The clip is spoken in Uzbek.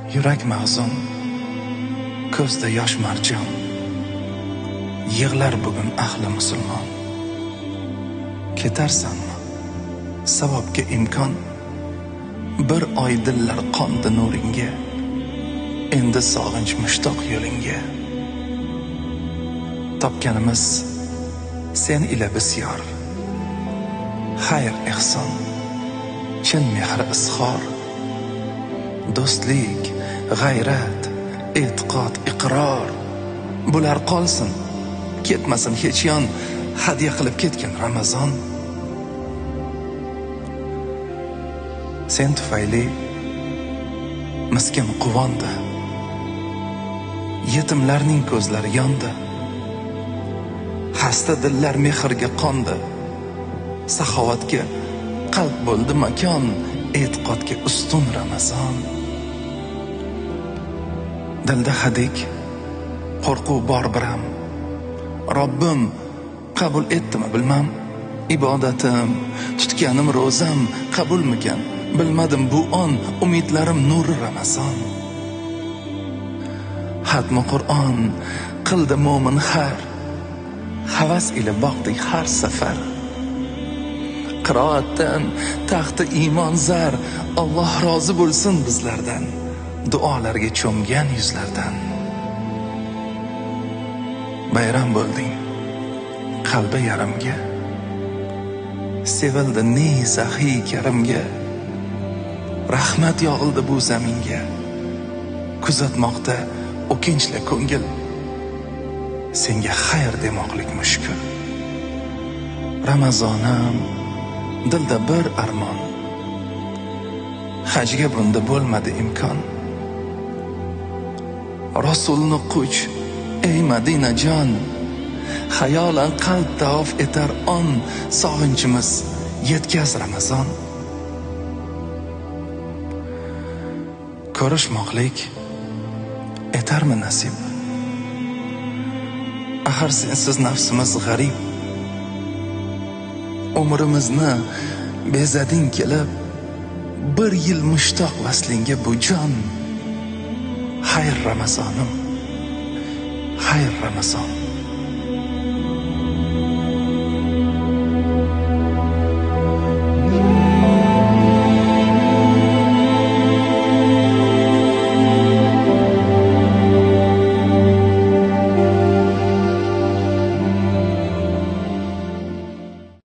Yurak mahzun, ko'zda yosh marjon, yig'lar bugun ahli musulmon. Ketarsanmi savobga imkon, bir oy dillar qondi nuringga, endi sog'inch mushtoq yo'lingga. Topganimiz sen ila bisyor, xayr ehson, chin mehr izhor, do'stlik, g'ayrat, e'tiqod, iqror. Bular qolsin, ketmasin hech yon, hadya qilib ketgan Ramazon. Sen tufayli miskin quvondi, yetimlarning ko'zlari yondi, xasta dillar mehrga qondi, saxovatga qalb bo'ldi makon, e'tiqodga ustun Ramazon. Dilda hadik, qo'rquv bor biram, Robbim qabul etdimi bilmam, ibodatim, tutganim ro'zam qabulmikan, bilmadim bu on, umidlarim nuri Ramazon. Xatmi Qur'on qildi mo'min har, havas ila boqdik har safar. Qiroatdan taxti iymon zar, Alloh rozi bo'lsin bizlardan, duolarga cho'mgan yuzlardan. Bayram bo'lding qalbi yarimga, sevildi ne saxiy karimga, rahmat yog'ildi bu zaminga, kuzatmoqda o'kinchli ko'ngil, senga xayr demoqlik mushkul. Ramazonim, dilda bir armon, hajga bunda bo'lmadi imkon. Rasulni quch ey Madina jon, xayolan qalb tavof etar on, sog'inchimiz yetkaz Ramazon. Ko'rishmoqlik etarmi nasib, axir sensiz nafsimiz g'arib. Umrimizni bezading kelib, bir yil mushtoq vaslinga bu jon. Xayr Ramazonim, xayr Ramazon.